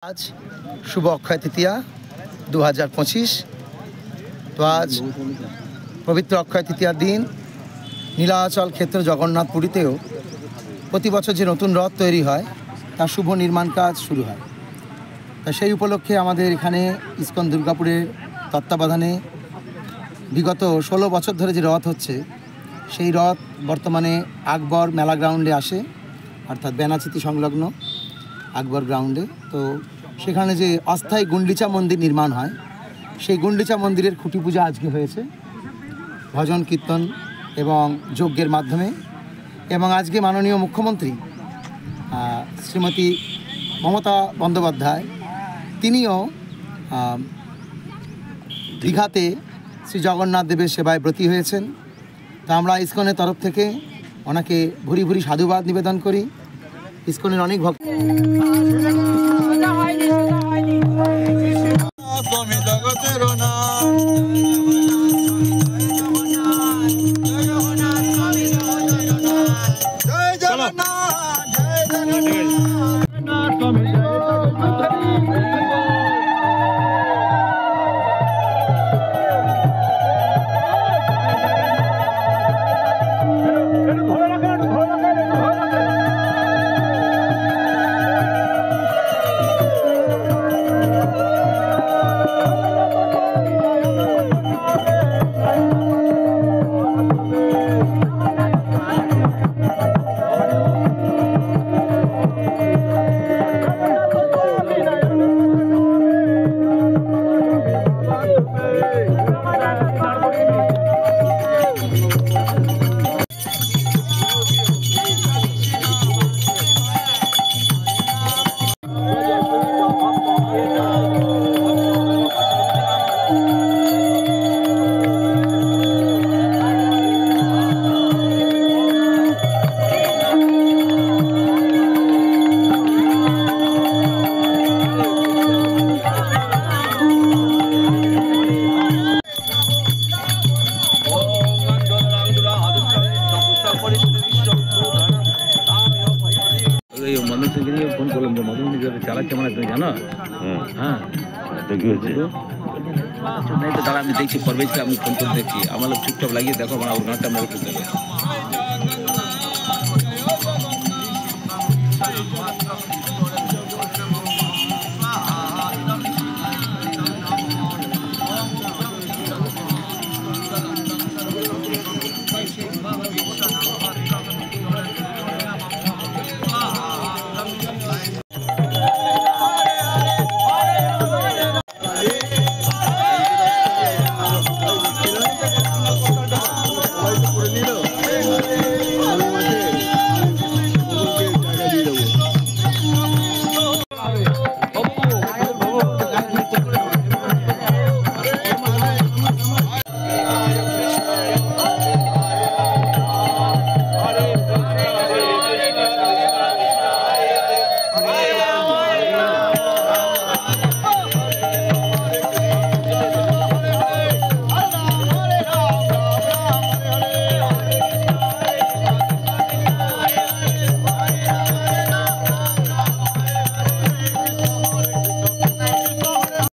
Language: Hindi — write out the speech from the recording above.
आज शुभ अक्षय तृतीया 2025। तो आज पवित्र अक्षय तृतीयार दिन नीलाचल क्षेत्र जगन्नाथ पुरीतेও प्रति बछर जो नतून रथ तैरी है तार शुभ निर्माण काज शुरू है। तो सेई उपलक्षे आमादेर एखाने इस्कन दुर्गापुरेर तत्त्वावधाने विगत 16 बछर धरे जो रथ होच्छे सेई रथ बर्तमाने আকবর मेला ग्राउंडे आसे अर्थात बेनाचिति संलग्न আকবর ग्राउंडे। तो सेखाने जे अस्थायी गुंडिचा मंदिर निर्माण है सेई गुंडिचा मंदिरेर खुঁটি पूजा आज के हয়েছে भजन कीर्तन एवं यज्ञेर माध्यमे। एवं आज के माननीय मुख्यमंत्री श्रीमती ममता बंदोपाध्याय तिनिও दीघाते श्री जगन्नाथ देवेर सेवाय ब्रती हয়েছেন। तो आमरा इस्कনের तरफ থেকে ওনাকে ভুরি ভুরি সাধুবাদ निवेदन करी। इस्कনের अनेक भक्त फोन করলাম যে মধুমণি যারা চালাচ্ছে মানে তুমি জানো? হ্যাঁ কি হয়েছে নাই তো দাঁড়া আমি দেখছি পরবেশকে আমি ফোন করে দেখছি আমার চুপচাপ লাগিয়ে দেখো আমার গানটা মেরে ফেলতে হবে।